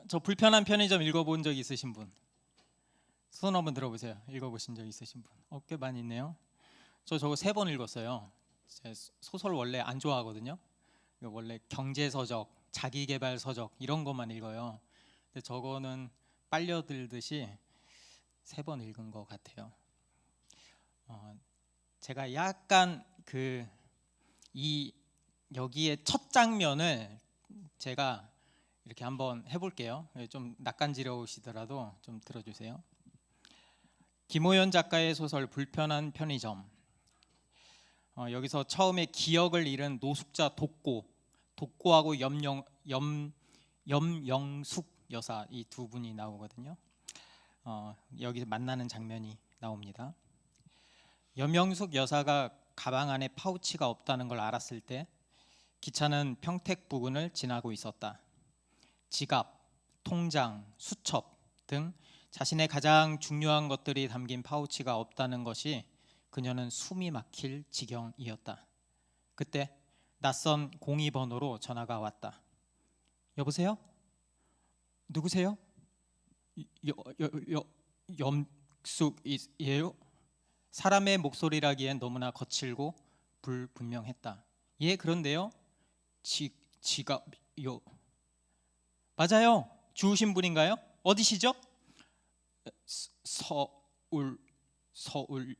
저 불편한 편의점 읽어본 적 있으신 분? 손 한번 들어보세요. 읽어보신 적 있으신 분? 꽤 많이 있네요. 저거 3번 읽었어요. 제 소설 원래 안 좋아하거든요. 원래 경제서적, 자기계발서적 이런 것만 읽어요. 근데 저거는 빨려들듯이 3번 읽은 것 같아요. 제가 약간 여기에 첫 장면을 제가 이렇게 한번 해볼게요. 좀 낯간지러우시더라도 좀 들어주세요. 김호연 작가의 소설 불편한 편의점. 여기서 처음에 기억을 잃은 노숙자 독고하고 염영숙 여사 이 두 분이 나오거든요. 여기서 만나는 장면이 나옵니다. 염영숙 여사가 가방 안에 파우치가 없다는 걸 알았을 때 기차는 평택 부근을 지나고 있었다. 지갑, 통장, 수첩 등 자신의 가장 중요한 것들이 담긴 파우치가 없다는 것이 그녀는 숨이 막힐 지경이었다. 그때 낯선 02번호로 전화가 왔다. 여보세요? 누구세요? 염숙이에요? 사람의 목소리라기엔 너무나 거칠고 불분명했다. 예, 그런데요. 지갑요. 맞아요. 주우신 분인가요? 어디시죠? 서울역.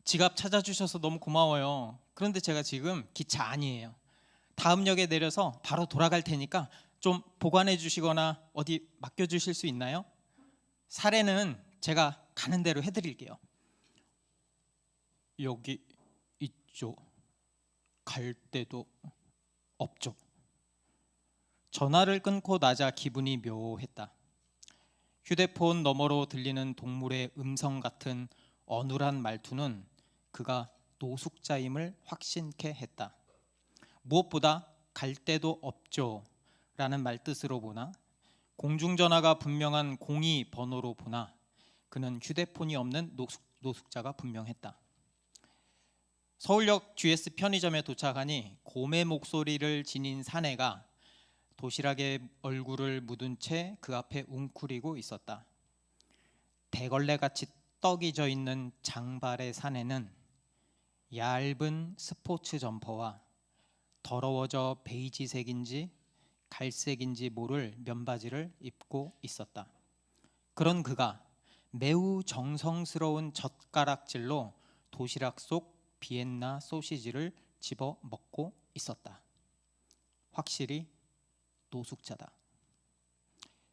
지갑 찾아주셔서 너무 고마워요. 그런데 제가 지금 기차 안이에요. 다음 역에 내려서 바로 돌아갈 테니까 좀 보관해 주시거나 어디 맡겨 주실 수 있나요? 사례는 제가 가는 대로 해드릴게요. 여기 있죠. 갈 데도 없죠. 전화를 끊고 나자 기분이 묘했다. 휴대폰 너머로 들리는 동물의 음성 같은 어눌한 말투는 그가 노숙자임을 확신케 했다. 무엇보다 갈 데도 없죠 라는 말뜻으로 보나 공중전화가 분명한 02번호로 보나 그는 휴대폰이 없는 노숙자가 분명했다. 서울역 GS 편의점에 도착하니 곰의 목소리를 지닌 사내가 도시락에 얼굴을 묻은 채 그 앞에 웅크리고 있었다. 대걸레같이 떡이 져 있는 장발의 사내는 얇은 스포츠 점퍼와 더러워져 베이지색인지 갈색인지 모를 면바지를 입고 있었다. 그런 그가 매우 정성스러운 젓가락질로 도시락 속 비엔나 소시지를 집어 먹고 있었다. 확실히 노숙자다.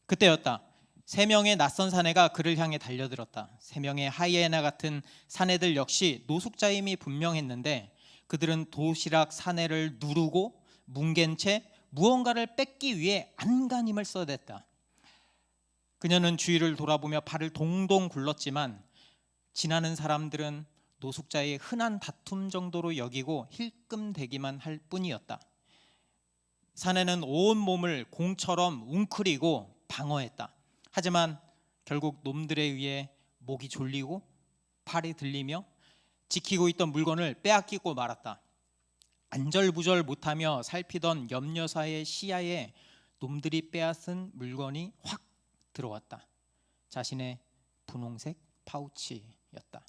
그때였다. 3명의 낯선 사내가 그를 향해 달려들었다. 3명의 하이에나 같은 사내들 역시 노숙자임이 분명했는데 그들은 도시락 사내를 누르고 뭉갠 채 무언가를 뺏기 위해 안간힘을 써댔다. 그녀는 주위를 돌아보며 발을 동동 굴렀지만 지나는 사람들은 노숙자의 흔한 다툼 정도로 여기고 힐끔대기만 할 뿐이었다. 사내는 온 몸을 공처럼 웅크리고 방어했다. 하지만 결국 놈들에 의해 목이 졸리고 팔이 들리며 지키고 있던 물건을 빼앗기고 말았다. 안절부절 못하며 살피던 염여사의 시야에 놈들이 빼앗은 물건이 확 들어왔다. 자신의 분홍색 파우치였다.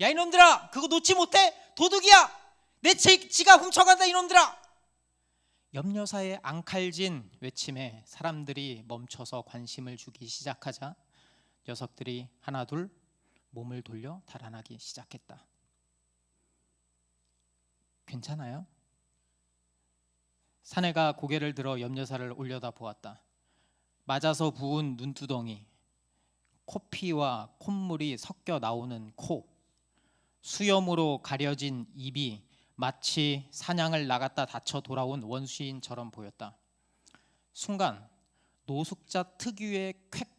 야 이놈들아, 그거 놓지 못해? 도둑이야! 내 지갑 훔쳐간다 이놈들아! 염여사의 앙칼진 외침에 사람들이 멈춰서 관심을 주기 시작하자 녀석들이 하나둘 몸을 돌려 달아나기 시작했다. 괜찮아요? 사내가 고개를 들어 염여사를 올려다 보았다. 맞아서 부은 눈두덩이, 코피와 콧물이 섞여 나오는 코, 수염으로 가려진 입이 마치 사냥을 나갔다 다쳐 돌아온 원수인처럼 보였다. 순간 노숙자 특유의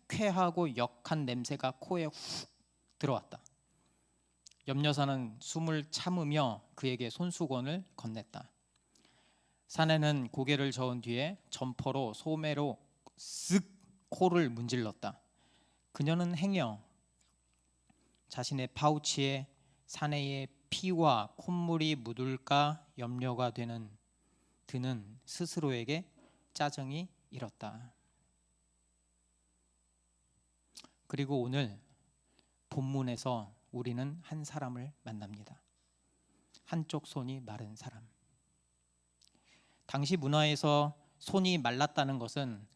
쾌쾌하고 역한 냄새가 코에 훅 들어왔다. 염여사는 숨을 참으며 그에게 손수건을 건넸다. 사내는 고개를 저은 뒤에 점퍼로 소매로 쓱 코를 문질렀다. 그녀는 행여 자신의 파우치에 사내의 피와 콧물이 묻을까 염려가 되는 그는 스스로에게 짜증이 일었다. 그리고 오늘 본문에서 우리는 한 사람을 만납니다. 한쪽 손이 마른 사람. 당시 문화에서 손이 말랐다는 것은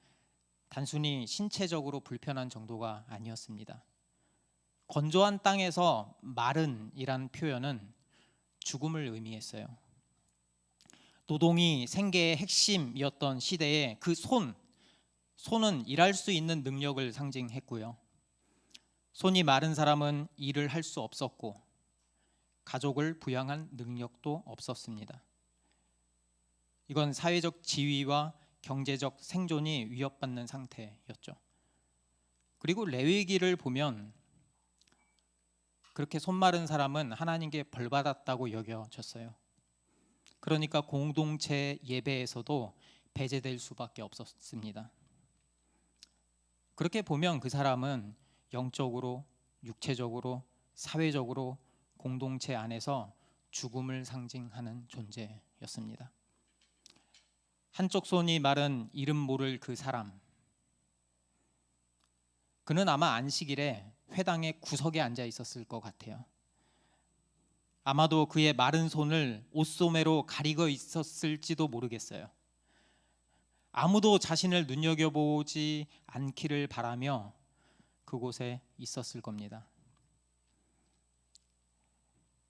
단순히 신체적으로 불편한 정도가 아니었습니다. 건조한 땅에서 마른이란 표현은 죽음을 의미했어요. 노동이 생계의 핵심이었던 시대에 그 손은 일할 수 있는 능력을 상징했고요. 손이 마른 사람은 일을 할 수 없었고 가족을 부양할 능력도 없었습니다. 이건 사회적 지위와 경제적 생존이 위협받는 상태였죠. 그리고 레위기를 보면 그렇게 손 마른 사람은 하나님께 벌받았다고 여겨졌어요. 그러니까 공동체 예배에서도 배제될 수밖에 없었습니다. 그렇게 보면 그 사람은 영적으로, 육체적으로, 사회적으로 공동체 안에서 죽음을 상징하는 존재였습니다. 한쪽 손이 마른 이름 모를 그 사람, 그는 아마 안식일에 회당의 구석에 앉아 있었을 것 같아요. 아마도 그의 마른 손을 옷소매로 가리고 있었을지도 모르겠어요. 아무도 자신을 눈여겨보지 않기를 바라며 그곳에 있었을 겁니다.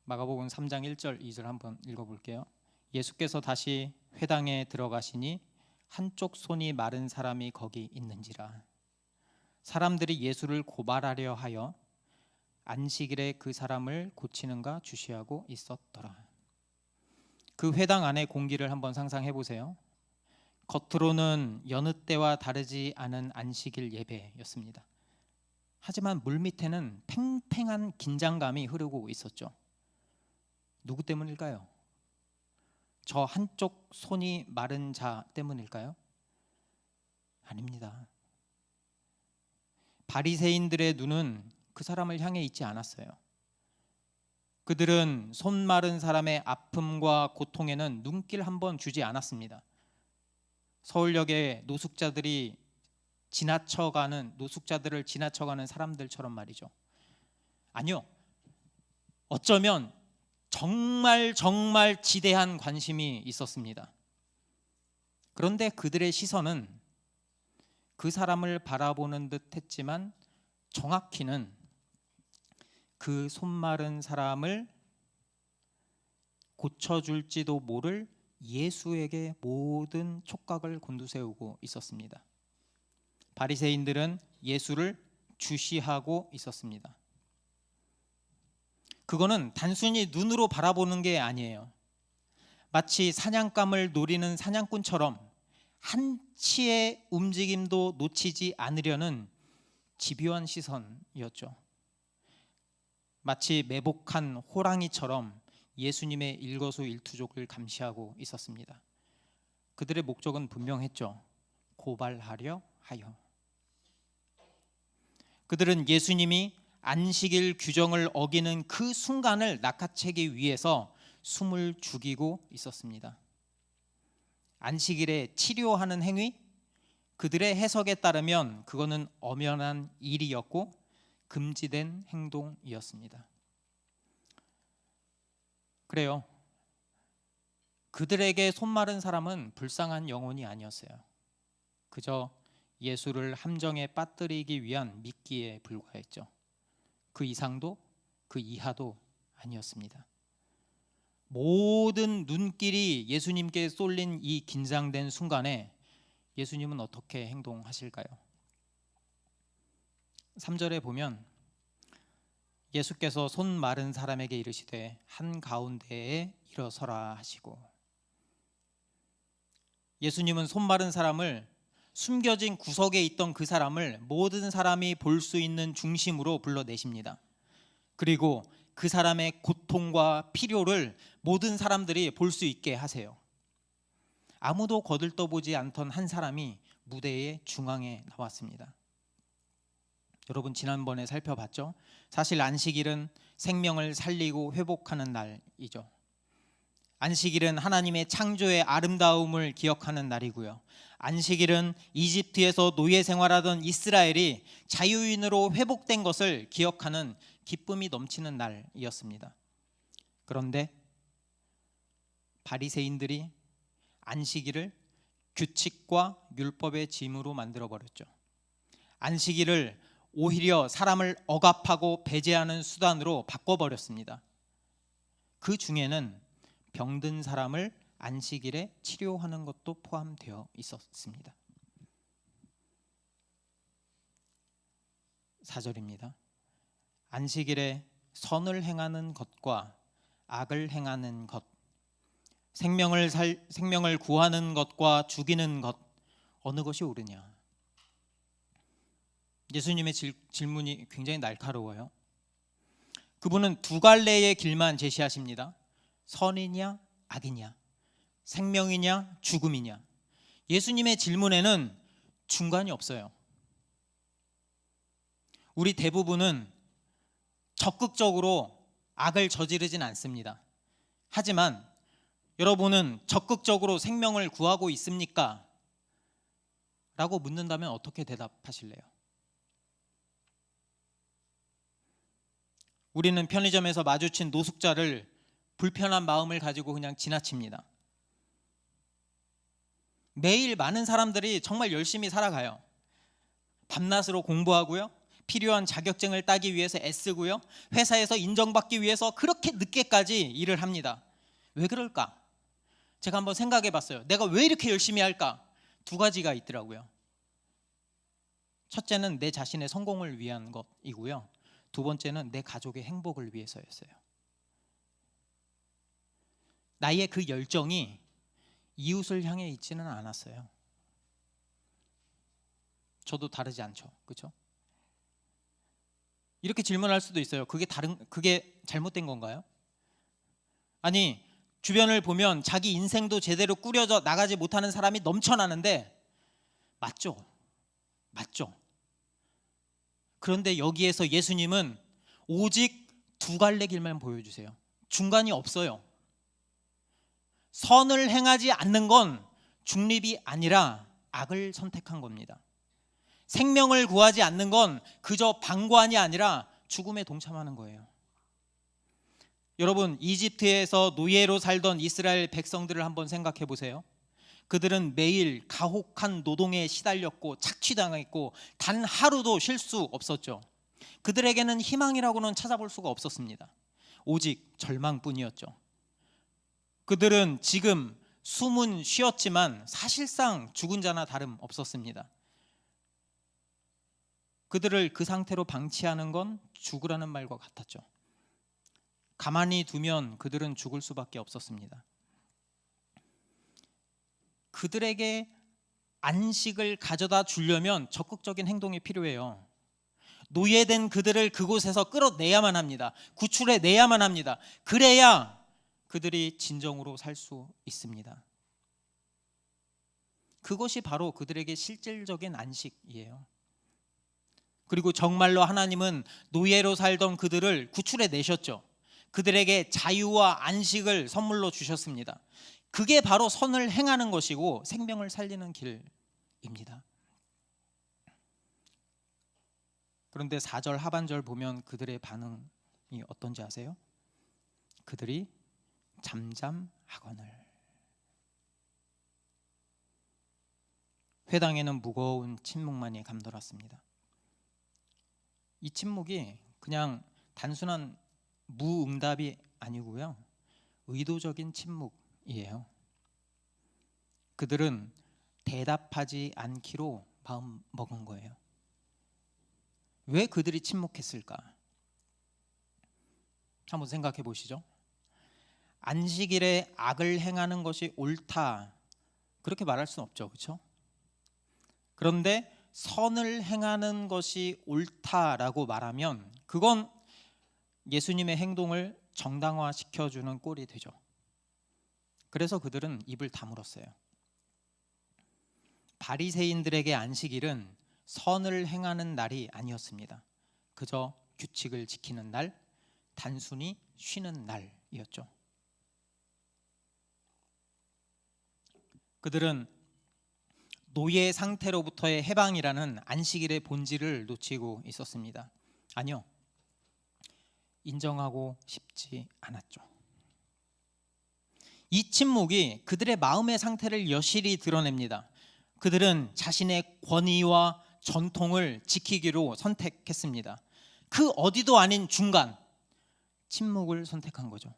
마가복음 3장 1절 2절 한번 읽어볼게요. 예수께서 다시 회당에 들어가시니 한쪽 손이 마른 사람이 거기 있는지라. 사람들이 예수를 고발하려 하여 안식일에 그 사람을 고치는가 주시하고 있었더라. 그 회당 안의 공기를 한번 상상해 보세요. 겉으로는 여느 때와 다르지 않은 안식일 예배였습니다. 하지만 물밑에는 팽팽한 긴장감이 흐르고 있었죠. 누구 때문일까요? 저 한쪽 손이 마른 자 때문일까요? 아닙니다. 바리새인들의 눈은 그 사람을 향해 있지 않았어요. 그들은 손 마른 사람의 아픔과 고통에는 눈길 한번 주지 않았습니다. 서울역에 노숙자들을 지나쳐가는 사람들처럼 말이죠. 아니요. 어쩌면 정말 지대한 관심이 있었습니다. 그런데 그들의 시선은 그 사람을 바라보는 듯 했지만 정확히는 그 손 마른 사람을 고쳐줄지도 모를 예수에게 모든 촉각을 곤두세우고 있었습니다. 바리새인들은 예수를 주시하고 있었습니다. 그거는 단순히 눈으로 바라보는 게 아니에요. 마치 사냥감을 노리는 사냥꾼처럼 한치의 움직임도 놓치지 않으려는 집요한 시선이었죠. 마치 매복한 호랑이처럼 예수님의 일거수일투족을 감시하고 있었습니다. 그들의 목적은 분명했죠. 고발하려 하여. 그들은 예수님이 안식일 규정을 어기는 그 순간을 낚아채기 위해서 숨을 죽이고 있었습니다. 안식일에 치료하는 행위, 그들의 해석에 따르면 그거는 엄연한 일이었고 금지된 행동이었습니다. 그래요. 그들에게 손 마른 사람은 불쌍한 영혼이 아니었어요. 그저 예수를 함정에 빠뜨리기 위한 미끼에 불과했죠. 그 이상도 그 이하도 아니었습니다. 모든 눈길이 예수님께 쏠린 이 긴장된 순간에 예수님은 어떻게 행동하실까요? 3절에 보면 예수께서 손 마른 사람에게 이르시되 한가운데에 일어서라 하시고, 예수님은 손 마른 사람을, 숨겨진 구석에 있던 그 사람을 모든 사람이 볼 수 있는 중심으로 불러내십니다. 그리고 그 사람의 고통과 필요를 모든 사람들이 볼 수 있게 하세요. 아무도 거들떠보지 않던 한 사람이 무대의 중앙에 나왔습니다. 여러분, 지난번에 살펴봤죠? 사실 안식일은 생명을 살리고 회복하는 날이죠. 안식일은 하나님의 창조의 아름다움을 기억하는 날이고요. 안식일은 이집트에서 노예 생활하던 이스라엘이 자유인으로 회복된 것을 기억하는 기쁨이 넘치는 날이었습니다. 그런데 바리새인들이 안식일을 규칙과 율법의 짐으로 만들어 버렸죠. 안식일을 오히려 사람을 억압하고 배제하는 수단으로 바꿔버렸습니다. 그 중에는 병든 사람을 안식일에 치료하는 것도 포함되어 있었습니다. 4절입니다. 안식일에 선을 행하는 것과 악을 행하는 것, 생명을 구하는 것과 죽이는 것, 어느 것이 옳으냐? 예수님의 질문이 굉장히 날카로워요. 그분은 두 갈래의 길만 제시하십니다. 선이냐 악이냐, 생명이냐 죽음이냐. 예수님의 질문에는 중간이 없어요. 우리 대부분은 적극적으로 악을 저지르진 않습니다. 하지만 여러분은 적극적으로 생명을 구하고 있습니까? 라고 묻는다면 어떻게 대답하실래요? 우리는 편의점에서 마주친 노숙자를 불편한 마음을 가지고 그냥 지나칩니다. 매일 많은 사람들이 정말 열심히 살아가요. 밤낮으로 공부하고요, 필요한 자격증을 따기 위해서 애쓰고요, 회사에서 인정받기 위해서 그렇게 늦게까지 일을 합니다. 왜 그럴까? 제가 한번 생각해 봤어요. 내가 왜 이렇게 열심히 할까? 두 가지가 있더라고요. 첫째는 내 자신의 성공을 위한 것이고요, 두 번째는 내 가족의 행복을 위해서였어요. 나의 그 열정이 이웃을 향해 있지는 않았어요. 저도 다르지 않죠, 그렇죠? 이렇게 질문할 수도 있어요. 그게 잘못된 건가요? 아니, 주변을 보면 자기 인생도 제대로 꾸려져 나가지 못하는 사람이 넘쳐나는데 맞죠? 맞죠? 그런데 여기에서 예수님은 오직 두 갈래 길만 보여주세요. 중간이 없어요. 선을 행하지 않는 건 중립이 아니라 악을 선택한 겁니다. 생명을 구하지 않는 건 그저 방관이 아니라 죽음에 동참하는 거예요. 여러분, 이집트에서 노예로 살던 이스라엘 백성들을 한번 생각해 보세요. 그들은 매일 가혹한 노동에 시달렸고 착취당했고 단 하루도 쉴 수 없었죠. 그들에게는 희망이라고는 찾아볼 수가 없었습니다. 오직 절망뿐이었죠. 그들은 지금 숨은 쉬었지만 사실상 죽은 자나 다름 없었습니다. 그들을 그 상태로 방치하는 건 죽으라는 말과 같았죠. 가만히 두면 그들은 죽을 수밖에 없었습니다. 그들에게 안식을 가져다 주려면 적극적인 행동이 필요해요. 노예된 그들을 그곳에서 끌어내야만 합니다. 구출해내야만 합니다. 그래야 그들이 진정으로 살 수 있습니다. 그것이 바로 그들에게 실질적인 안식이에요. 그리고 정말로 하나님은 노예로 살던 그들을 구출해내셨죠. 그들에게 자유와 안식을 선물로 주셨습니다. 그게 바로 선을 행하는 것이고 생명을 살리는 길입니다. 그런데 4절 하반절 보면 그들의 반응이 어떤지 아세요? 그들이 잠잠하거늘. 회당에는 무거운 침묵만이 감돌았습니다. 이 침묵이 그냥 단순한 무응답이 아니고요, 의도적인 침묵이에요. 그들은 대답하지 않기로 마음 먹은 거예요. 왜 그들이 침묵했을까? 한번 생각해 보시죠. 안식일에 악을 행하는 것이 옳다, 그렇게 말할 수는 없죠, 그렇죠? 그런데 선을 행하는 것이 옳다라고 말하면 그건 예수님의 행동을 정당화시켜주는 꼴이 되죠. 그래서 그들은 입을 다물었어요. 바리새인들에게 안식일은 선을 행하는 날이 아니었습니다. 그저 규칙을 지키는 날, 단순히 쉬는 날이었죠. 그들은 노예 상태로부터의 해방이라는 안식일의 본질을 놓치고 있었습니다. 아니요, 인정하고 싶지 않았죠. 이 침묵이 그들의 마음의 상태를 여실히 드러냅니다. 그들은 자신의 권위와 전통을 지키기로 선택했습니다. 그 어디도 아닌 중간, 침묵을 선택한 거죠.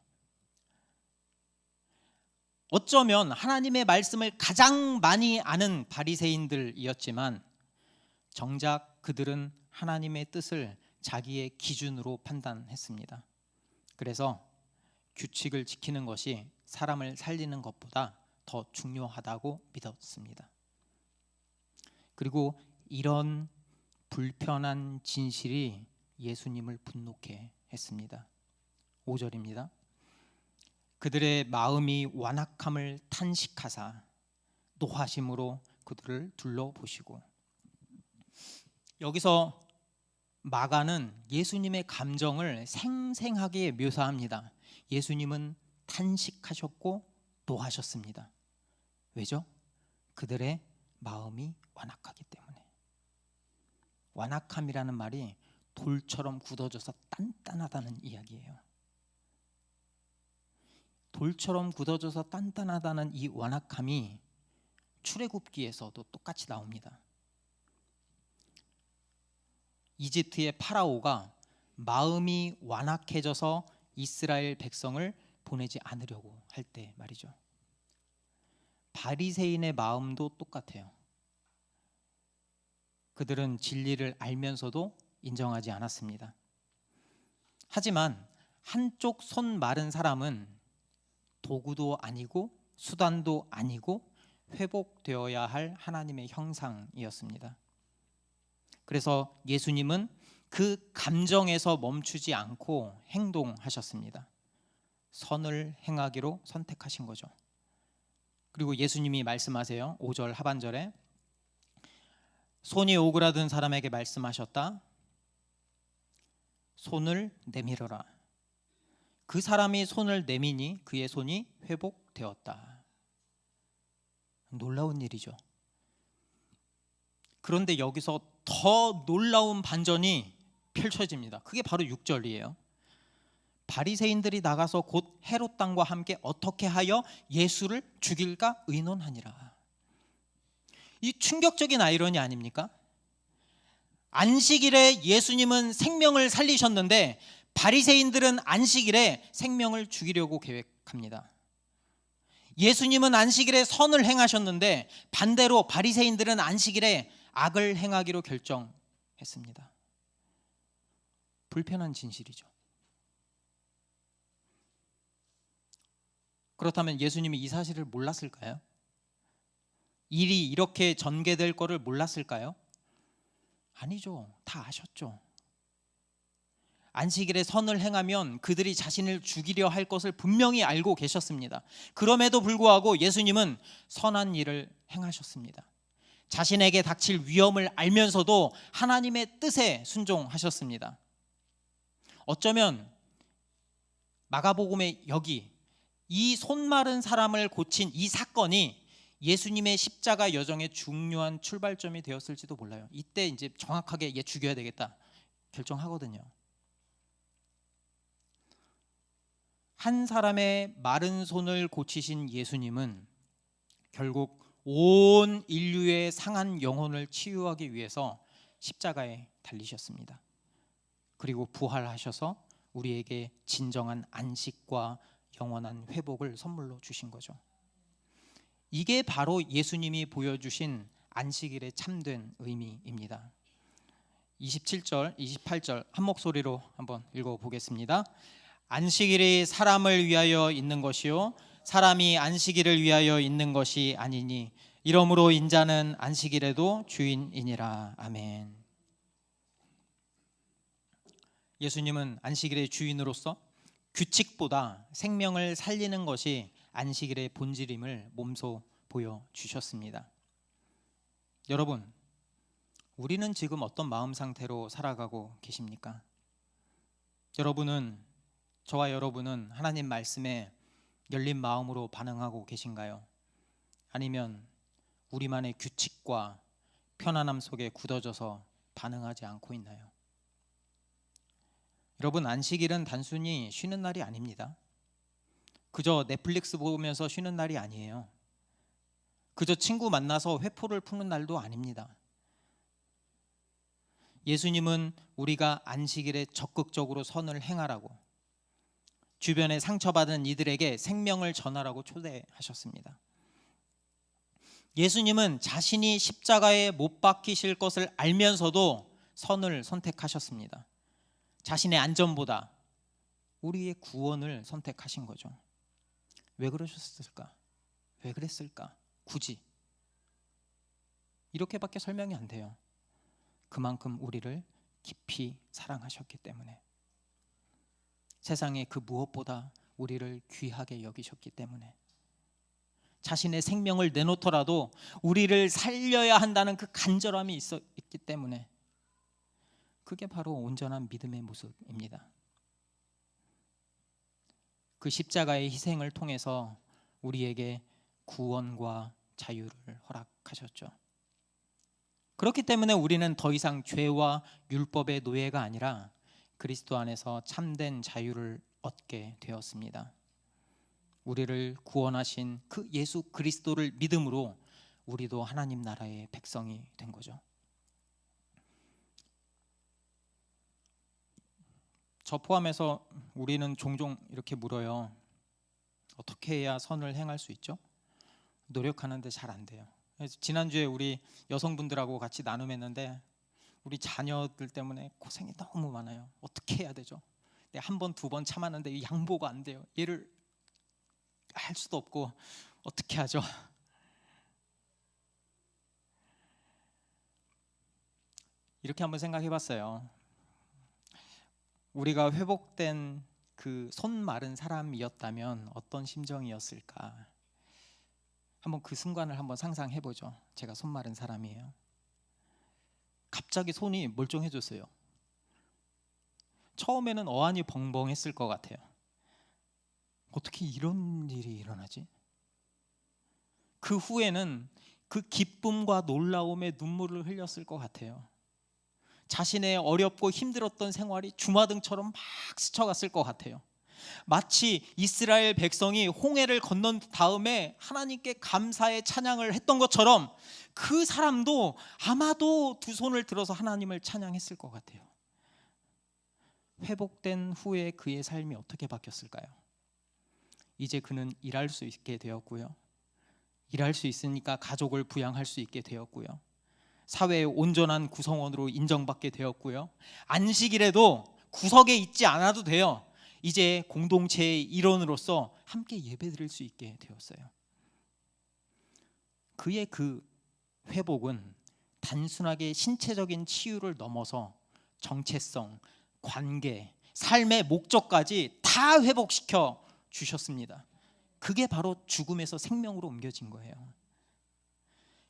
어쩌면 하나님의 말씀을 가장 많이 아는 바리새인들이었지만 정작 그들은 하나님의 뜻을 자기의 기준으로 판단했습니다. 그래서 규칙을 지키는 것이 사람을 살리는 것보다 더 중요하다고 믿었습니다. 그리고 이런 불편한 진실이 예수님을 분노케 했습니다. 5절입니다. 그들의 마음이 완악함을 탄식하사 노하심으로 그들을 둘러보시고. 여기서 마가는 예수님의 감정을 생생하게 묘사합니다. 예수님은 탄식하셨고 노하셨습니다. 왜죠? 그들의 마음이 완악하기 때문에. 완악함이라는 말이 돌처럼 굳어져서 단단하다는 이야기예요. 돌처럼 굳어져서 단단하다는 이 완악함이 출애굽기에서도 똑같이 나옵니다. 이집트의 파라오가 마음이 완악해져서 이스라엘 백성을 보내지 않으려고 할 때 말이죠. 바리새인의 마음도 똑같아요. 그들은 진리를 알면서도 인정하지 않았습니다. 하지만 한쪽 손 마른 사람은 도구도 아니고 수단도 아니고 회복되어야 할 하나님의 형상이었습니다. 그래서 예수님은 그 감정에서 멈추지 않고 행동하셨습니다. 선을 행하기로 선택하신 거죠. 그리고 예수님이 말씀하세요. 5절 하반절에 손이 오그라든 사람에게 말씀하셨다. 손을 내밀어라. 그 사람이 손을 내미니 그의 손이 회복되었다. 놀라운 일이죠. 그런데 여기서 더 놀라운 반전이 펼쳐집니다. 그게 바로 6절이에요. 바리새인들이 나가서 곧 헤롯 당과 함께 어떻게 하여 예수를 죽일까 의논하니라. 이 충격적인 아이러니 아닙니까? 안식일에 예수님은 생명을 살리셨는데 바리새인들은 안식일에 생명을 죽이려고 계획합니다. 예수님은 안식일에 선을 행하셨는데 반대로 바리새인들은 안식일에 악을 행하기로 결정했습니다. 불편한 진실이죠. 그렇다면 예수님이 이 사실을 몰랐을까요? 일이 이렇게 전개될 거를 몰랐을까요? 아니죠. 다 아셨죠. 안식일에 선을 행하면 그들이 자신을 죽이려 할 것을 분명히 알고 계셨습니다. 그럼에도 불구하고 예수님은 선한 일을 행하셨습니다. 자신에게 닥칠 위험을 알면서도 하나님의 뜻에 순종하셨습니다. 어쩌면 마가복음의 여기 이 손 마른 사람을 고친 이 사건이 예수님의 십자가 여정의 중요한 출발점이 되었을지도 몰라요. 이때 이제 정확하게 얘 죽여야 되겠다 결정하거든요. 한 사람의 마른 손을 고치신 예수님은 결국 온 인류의 상한 영혼을 치유하기 위해서 십자가에 달리셨습니다. 그리고 부활하셔서 우리에게 진정한 안식과 영원한 회복을 선물로 주신 거죠. 이게 바로 예수님이 보여주신 안식일의 참된 의미입니다. 27절, 28절 한 목소리로 한번 읽어보겠습니다. 안식일이 사람을 위하여 있는 것이요 사람이 안식일을 위하여 있는 것이 아니니 이러므로 인자는 안식일에도 주인이니라. 아멘. 예수님은 안식일의 주인으로서 규칙보다 생명을 살리는 것이 안식일의 본질임을 몸소 보여주셨습니다. 여러분, 우리는 지금 어떤 마음 상태로 살아가고 계십니까? 저와 여러분은 하나님 말씀에 열린 마음으로 반응하고 계신가요? 아니면 우리만의 규칙과 편안함 속에 굳어져서 반응하지 않고 있나요? 여러분, 안식일은 단순히 쉬는 날이 아닙니다. 그저 넷플릭스 보면서 쉬는 날이 아니에요. 그저 친구 만나서 회포를 푸는 날도 아닙니다. 예수님은 우리가 안식일에 적극적으로 선을 행하라고, 주변에 상처받은 이들에게 생명을 전하라고 초대하셨습니다. 예수님은 자신이 십자가에 못 박히실 것을 알면서도 선을 선택하셨습니다. 자신의 안전보다 우리의 구원을 선택하신 거죠. 왜 그러셨을까? 왜 그랬을까? 굳이 이렇게밖에 설명이 안 돼요. 그만큼 우리를 깊이 사랑하셨기 때문에, 세상의 그 무엇보다 우리를 귀하게 여기셨기 때문에, 자신의 생명을 내놓더라도 우리를 살려야 한다는 그 간절함이 있기 때문에, 그게 바로 온전한 믿음의 모습입니다. 그 십자가의 희생을 통해서 우리에게 구원과 자유를 허락하셨죠. 그렇기 때문에 우리는 더 이상 죄와 율법의 노예가 아니라 그리스도 안에서 참된 자유를 얻게 되었습니다. 우리를 구원하신 그 예수 그리스도를 믿음으로 우리도 하나님 나라의 백성이 된 거죠. 저 포함해서 우리는 종종 이렇게 물어요. 어떻게 해야 선을 행할 수 있죠? 노력하는데 잘 안 돼요. 지난주에 우리 여성분들하고 같이 나눔했는데 우리 자녀들 때문에 고생이 너무 많아요. 어떻게 해야 되죠? 한 번, 두 번 참았는데 양보가 안 돼요. 얘를 할 수도 없고 어떻게 하죠? 이렇게 한번 생각해 봤어요. 우리가 회복된 그 손 마른 사람이었다면 어떤 심정이었을까? 한번 그 순간을 한번 상상해 보죠. 제가 손 마른 사람이에요. 갑자기 손이 멀쩡해졌어요. 처음에는 어안이 벙벙했을 것 같아요. 어떻게 이런 일이 일어나지? 그 후에는 그 기쁨과 놀라움에 눈물을 흘렸을 것 같아요. 자신의 어렵고 힘들었던 생활이 주마등처럼 막 스쳐갔을 것 같아요. 마치 이스라엘 백성이 홍해를 건넌 다음에 하나님께 감사의 찬양을 했던 것처럼 그 사람도 아마도 두 손을 들어서 하나님을 찬양했을 것 같아요. 회복된 후에 그의 삶이 어떻게 바뀌었을까요? 이제 그는 일할 수 있게 되었고요. 일할 수 있으니까 가족을 부양할 수 있게 되었고요. 사회의 온전한 구성원으로 인정받게 되었고요. 안식일에도 구석에 있지 않아도 돼요. 이제 공동체의 일원으로서 함께 예배드릴 수 있게 되었어요. 그의 그 회복은 단순하게 신체적인 치유를 넘어서 정체성, 관계, 삶의 목적까지 다 회복시켜 주셨습니다. 그게 바로 죽음에서 생명으로 옮겨진 거예요.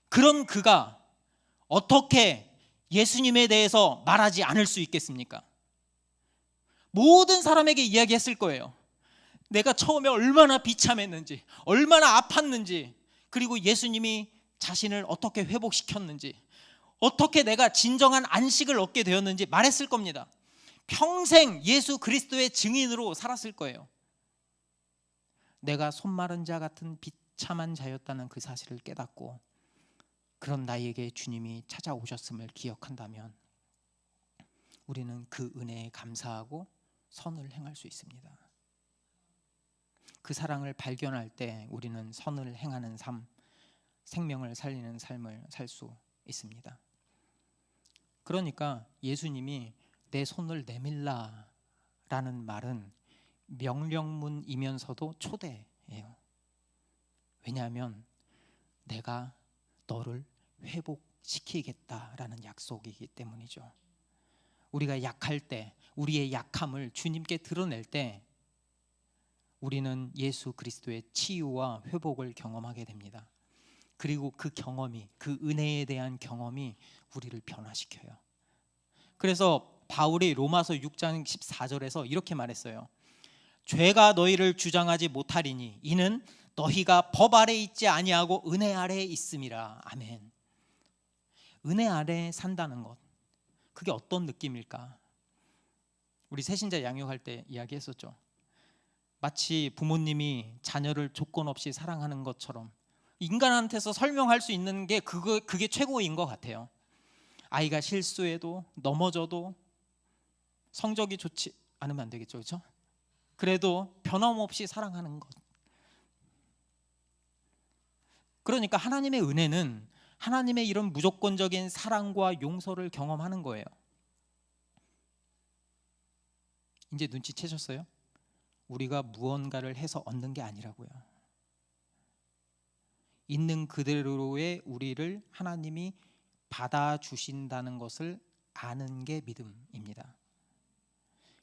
그런 그가 어떻게 예수님에 대해서 말하지 않을 수 있겠습니까? 모든 사람에게 이야기했을 거예요. 내가 처음에 얼마나 비참했는지, 얼마나 아팠는지, 그리고 예수님이 자신을 어떻게 회복시켰는지, 어떻게 내가 진정한 안식을 얻게 되었는지 말했을 겁니다. 평생 예수 그리스도의 증인으로 살았을 거예요. 내가 손 마른 자 같은 비참한 자였다는 그 사실을 깨닫고 그런 나에게 주님이 찾아오셨음을 기억한다면 우리는 그 은혜에 감사하고 선을 행할 수 있습니다. 그 사랑을 발견할 때 우리는 선을 행하는 삶, 생명을 살리는 삶을 살 수 있습니다. 그러니까 예수님이 내 손을 내밀라 라는 말은 명령문이면서도 초대예요. 왜냐하면 내가 너를 회복시키겠다라는 약속이기 때문이죠. 우리가 약할 때, 우리의 약함을 주님께 드러낼 때 우리는 예수 그리스도의 치유와 회복을 경험하게 됩니다. 그리고 그 경험이, 그 은혜에 대한 경험이 우리를 변화시켜요. 그래서 바울이 로마서 6장 14절에서 이렇게 말했어요. 죄가 너희를 주장하지 못하리니 이는 너희가 법 아래 있지 아니하고 은혜 아래에 있음이라. 아멘. 은혜 아래에 산다는 것, 그게 어떤 느낌일까? 우리 새신자 양육할 때 이야기했었죠. 마치 부모님이 자녀를 조건 없이 사랑하는 것처럼 인간한테서 설명할 수 있는 게 그게 최고인 것 같아요. 아이가 실수해도 넘어져도 성적이 좋지 않으면 안 되겠죠, 그렇죠? 그래도 변함없이 사랑하는 것. 그러니까 하나님의 은혜는 하나님의 이런 무조건적인 사랑과 용서를 경험하는 거예요. 이제 눈치채셨어요? 우리가 무언가를 해서 얻는 게 아니라고요. 있는 그대로의 우리를 하나님이 받아주신다는 것을 아는 게 믿음입니다.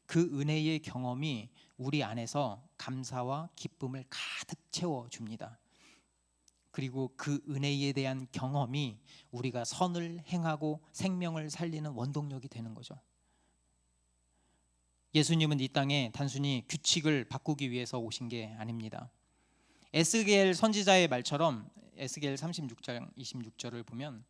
그 은혜의 경험이 우리 안에서 감사와 기쁨을 가득 채워줍니다. 그리고 그 은혜에 대한 경험이 우리가 선을 행하고 생명을 살리는 원동력이 되는 거죠. 예수님은 이 땅에 단순히 규칙을 바꾸기 위해서 오신 게 아닙니다. 에스겔 선지자의 말처럼 에스겔 36장 26절을 보면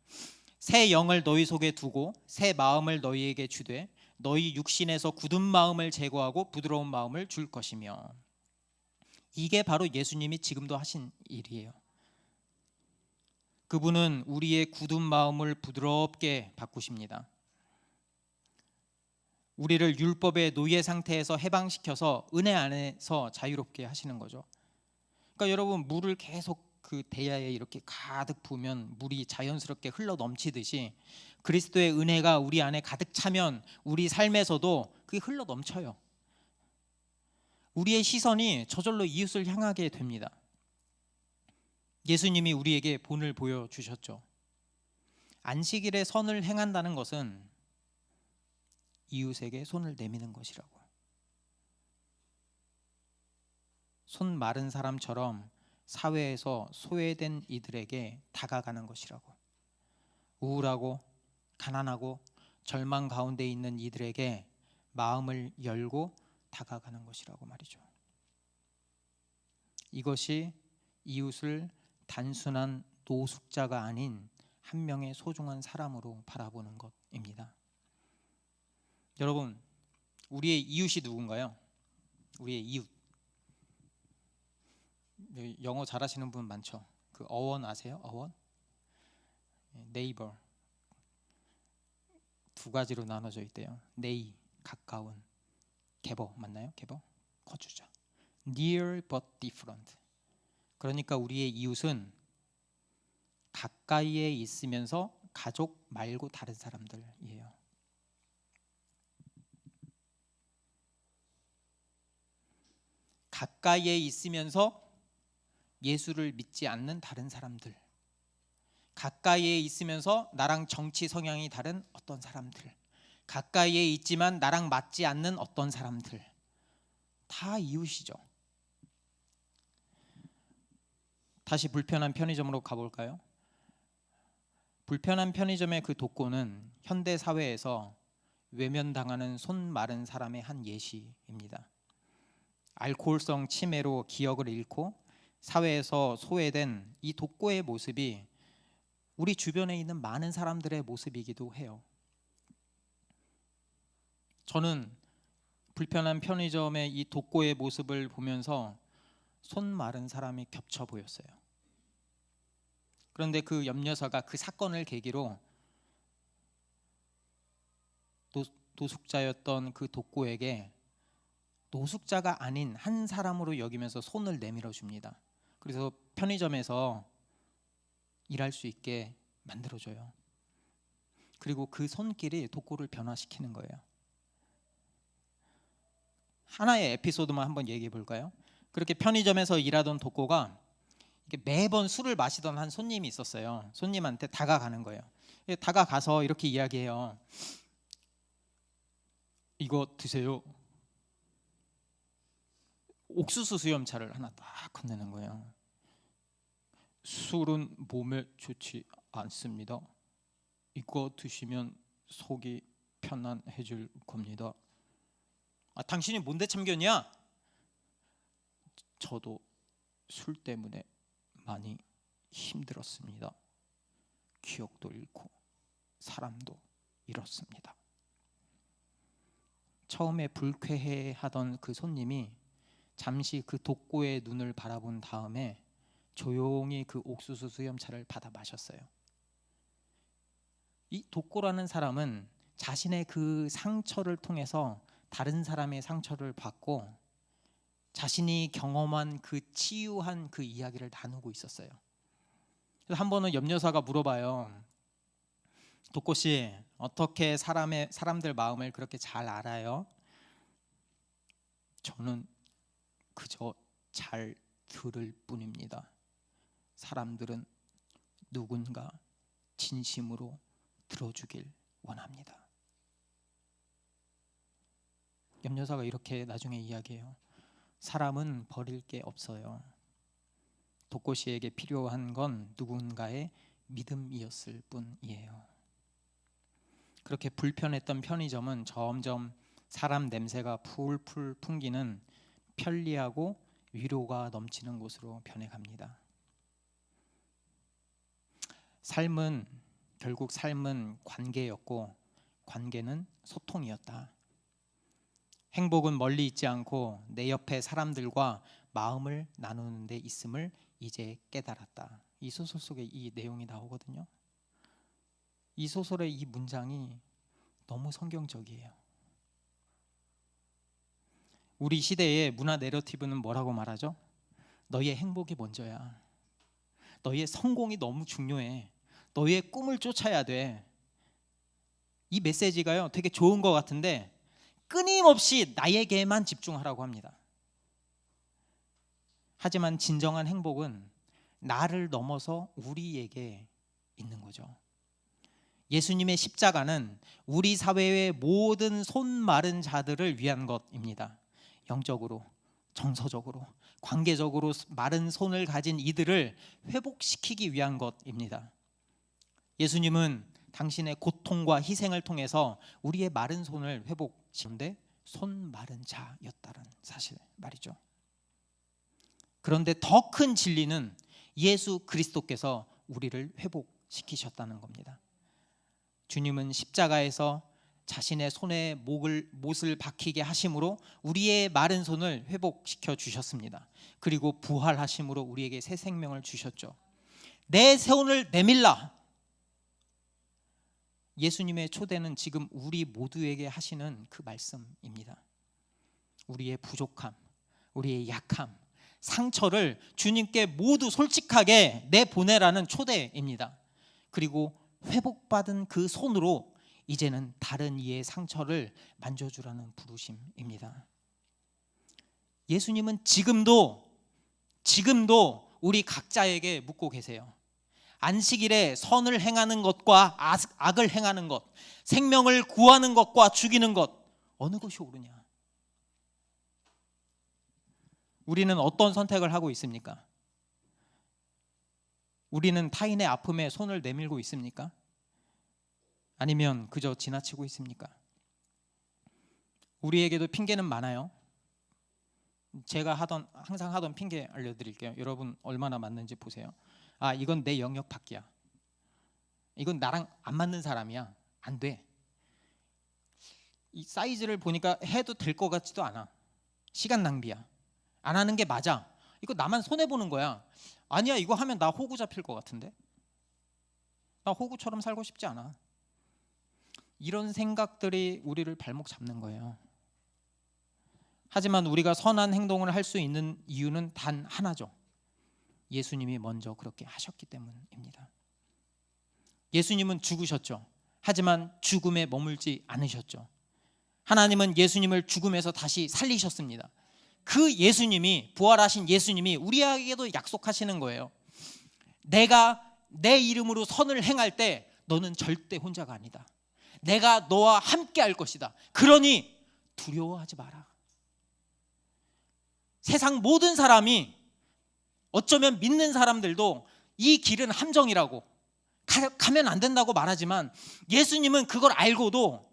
새 영을 너희 속에 두고 새 마음을 너희에게 주되 너희 육신에서 굳은 마음을 제거하고 부드러운 마음을 줄 것이며, 이게 바로 예수님이 지금도 하신 일이에요. 그분은 우리의 굳은 마음을 부드럽게 바꾸십니다. 우리를 율법의 노예 상태에서 해방시켜서 은혜 안에서 자유롭게 하시는 거죠. 그러니까 여러분, 물을 계속 그 대야에 이렇게 가득 부으면 물이 자연스럽게 흘러 넘치듯이 그리스도의 은혜가 우리 안에 가득 차면 우리 삶에서도 그게 흘러 넘쳐요. 우리의 시선이 저절로 이웃을 향하게 됩니다. 예수님이 우리에게 본을 보여주셨죠. 안식일에 선을 행한다는 것은 이웃에게 손을 내미는 것이라고. 손 마른 사람처럼 사회에서 소외된 이들에게 다가가는 것이라고. 우울하고 가난하고 절망 가운데 있는 이들에게 마음을 열고 다가가는 것이라고 말이죠. 이것이 이웃을 단순한 노숙자가 아닌 한 명의 소중한 사람으로 바라보는 것입니다. 여러분, 우리의 이웃이 누군가요? 우리의 이웃. 영어 잘하시는 분 많죠? 그 어원 아세요? 어원? 네이버. 두 가지로 나눠져 있대요. 네이, 가까운. 개버 맞나요? 개버? 거주자. Near but different. 그러니까 우리의 이웃은 가까이에 있으면서 가족 말고 다른 사람들이에요. 가까이에 있으면서 예수를 믿지 않는 다른 사람들, 가까이에 있으면서 나랑 정치 성향이 다른 어떤 사람들, 가까이에 있지만 나랑 맞지 않는 어떤 사람들, 다 이웃이죠. 다시 불편한 편의점으로 가볼까요? 불편한 편의점의 그 독고는 현대 사회에서 외면당하는 손 마른 사람의 한 예시입니다. 알코올성 치매로 기억을 잃고 사회에서 소외된 이 독고의 모습이 우리 주변에 있는 많은 사람들의 모습이기도 해요. 저는 불편한 편의점의 이 독고의 모습을 보면서 손 마른 사람이 겹쳐 보였어요. 그런데 그 염려사가 그 사건을 계기로 노숙자였던 그 독고에게 노숙자가 아닌 한 사람으로 여기면서 손을 내밀어 줍니다. 그래서 편의점에서 일할 수 있게 만들어줘요. 그리고 그 손길이 독고를 변화시키는 거예요. 하나의 에피소드만 한번 얘기해 볼까요? 그렇게 편의점에서 일하던 독고가 매번 술을 마시던 한 손님이 있었어요. 손님한테 다가가는 거예요. 다가가서 이렇게 이야기해요. 이거 드세요. 옥수수 수염차를 하나 딱 건네는 거예요. 술은 몸에 좋지 않습니다. 이거 드시면 속이 편안해질 겁니다. 당신이 뭔데 참견이야? 저도 술 때문에 많이 힘들었습니다. 기억도 잃고 사람도 잃었습니다. 처음에 불쾌해하던 그 손님이 잠시 그 독고의 눈을 바라본 다음에 조용히 그 옥수수 수염차를 받아 마셨어요. 이 독고라는 사람은 자신의 그 상처를 통해서 다른 사람의 상처를 받고 자신이 경험한 그 치유한 그 이야기를 나누고 있었어요. 그래서 한 번은 염려사가 물어봐요. 독고 씨, 어떻게 사람들 마음을 그렇게 잘 알아요? 저는 그저 잘 들을 뿐입니다. 사람들은 누군가 진심으로 들어주길 원합니다. 염려사가 이렇게 나중에 이야기해요. 사람은 버릴 게 없어요. 독고 씨에게 필요한 건 누군가의 믿음이었을 뿐이에요. 그렇게 불편했던 편의점은 점점 사람 냄새가 풀풀 풍기는 편리하고 위로가 넘치는 곳으로 변해갑니다. 결국 삶은 관계였고 관계는 소통이었다. 행복은 멀리 있지 않고 내 옆에 사람들과 마음을 나누는 데 있음을 이제 깨달았다. 이 소설 속에 이 내용이 나오거든요. 이 소설의 이 문장이 너무 성경적이에요. 우리 시대의 문화 내러티브는 뭐라고 말하죠? 너희의 행복이 먼저야. 너희의 성공이 너무 중요해. 너희의 꿈을 쫓아야 돼. 이 메시지가요 되게 좋은 것 같은데 끊임없이 나에게만 집중하라고 합니다. 하지만 진정한 행복은 나를 넘어서 우리에게 있는 거죠. 예수님의 십자가는 우리 사회의 모든 손 마른 자들을 위한 것입니다. 영적으로, 정서적으로, 관계적으로 마른 손을 가진 이들을 회복시키기 위한 것입니다. 예수님은 당신의 고통과 희생을 통해서 우리의 마른 손을 회복시키는데 손 마른 자였다는 사실 말이죠. 그런데 더 큰 진리는 예수 그리스도께서 우리를 회복시키셨다는 겁니다. 주님은 십자가에서 자신의 손에 못을 박히게 하심으로 우리의 마른 손을 회복시켜 주셨습니다. 그리고 부활하심으로 우리에게 새 생명을 주셨죠. 내 손을 내밀라. 예수님의 초대는 지금 우리 모두에게 하시는 그 말씀입니다. 우리의 부족함, 우리의 약함, 상처를 주님께 모두 솔직하게 내보내라는 초대입니다. 그리고 회복받은 그 손으로 이제는 다른 이의 상처를 만져주라는 부르심입니다. 예수님은 지금도 우리 각자에게 묻고 계세요. 안식일에 선을 행하는 것과 악을 행하는 것, 생명을 구하는 것과 죽이는 것, 어느 것이 옳으냐? 우리는 어떤 선택을 하고 있습니까? 우리는 타인의 아픔에 손을 내밀고 있습니까? 아니면 그저 지나치고 있습니까? 우리에게도 핑계는 많아요. 제가 항상 하던 핑계 알려드릴게요. 여러분 얼마나 맞는지 보세요. 아, 이건 내 영역 밖이야. 이건 나랑 안 맞는 사람이야. 안 돼. 이 사이즈를 보니까 해도 될 것 같지도 않아. 시간 낭비야. 안 하는 게 맞아. 이거 나만 손해보는 거야. 아니야, 이거 하면 나 호구 잡힐 것 같은데. 나 호구처럼 살고 싶지 않아. 이런 생각들이 우리를 발목 잡는 거예요. 하지만 우리가 선한 행동을 할 수 있는 이유는 단 하나죠. 예수님이 먼저 그렇게 하셨기 때문입니다. 예수님은 죽으셨죠. 하지만 죽음에 머물지 않으셨죠. 하나님은 예수님을 죽음에서 다시 살리셨습니다. 그 예수님이, 부활하신 예수님이 우리에게도 약속하시는 거예요. 내가 내 이름으로 선을 행할 때 너는 절대 혼자가 아니다. 내가 너와 함께 할 것이다. 그러니 두려워하지 마라. 세상 모든 사람이, 어쩌면 믿는 사람들도 이 길은 함정이라고, 가면 안 된다고 말하지만 예수님은 그걸 알고도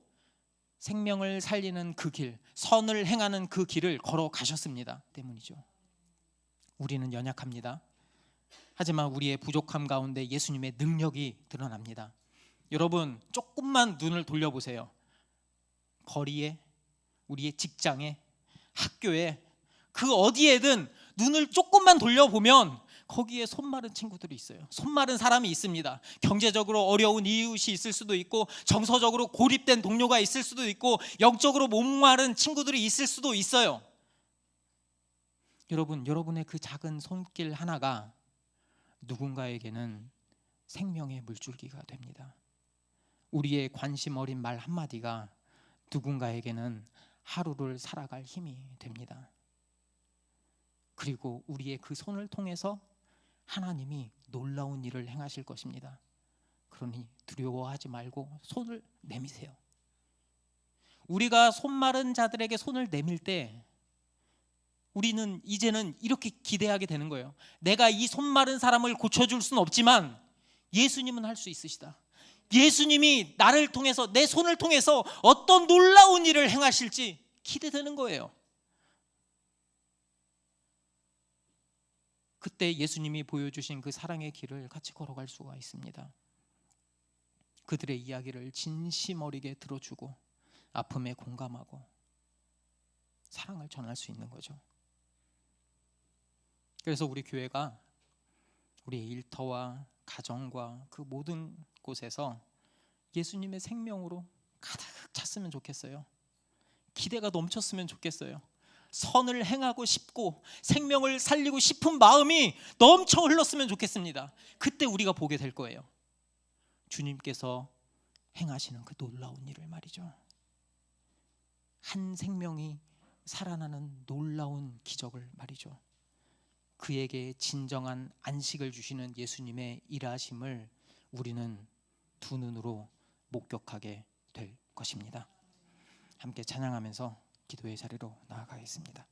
생명을 살리는 그 길, 선을 행하는 그 길을 걸어가셨습니다 때문이죠. 우리는 연약합니다. 하지만 우리의 부족함 가운데 예수님의 능력이 드러납니다. 여러분, 조금만 눈을 돌려보세요. 거리에, 우리의 직장에, 학교에, 그 어디에든 눈을 조금만 돌려보면 거기에 손 마른 친구들이 있어요. 손 마른 사람이 있습니다. 경제적으로 어려운 이웃이 있을 수도 있고, 정서적으로 고립된 동료가 있을 수도 있고, 영적으로 목마른 친구들이 있을 수도 있어요. 여러분, 여러분의 그 작은 손길 하나가 누군가에게는 생명의 물줄기가 됩니다. 우리의 관심 어린 말 한마디가 누군가에게는 하루를 살아갈 힘이 됩니다. 그리고 우리의 그 손을 통해서 하나님이 놀라운 일을 행하실 것입니다. 그러니 두려워하지 말고 손을 내미세요. 우리가 손 마른 자들에게 손을 내밀 때 우리는 이제는 이렇게 기대하게 되는 거예요. 내가 이 손 마른 사람을 고쳐줄 수는 없지만 예수님은 할 수 있으시다. 예수님이 나를 통해서, 내 손을 통해서 어떤 놀라운 일을 행하실지 기대되는 거예요. 그때 예수님이 보여주신 그 사랑의 길을 같이 걸어갈 수가 있습니다. 그들의 이야기를 진심 어리게 들어주고 아픔에 공감하고 사랑을 전할 수 있는 거죠. 그래서 우리 교회가 우리의 일터와 가정과 그 모든 곳에서 예수님의 생명으로 가득 찼으면 좋겠어요. 기대가 넘쳤으면 좋겠어요. 선을 행하고 싶고 생명을 살리고 싶은 마음이 넘쳐 흘렀으면 좋겠습니다. 그때 우리가 보게 될 거예요. 주님께서 행하시는 그 놀라운 일을 말이죠. 한 생명이 살아나는 놀라운 기적을 말이죠. 그에게 진정한 안식을 주시는 예수님의 일하심을 우리는 두 눈으로 목격하게 될 것입니다. 함께 찬양하면서 기도의 자리로 나아가겠습니다.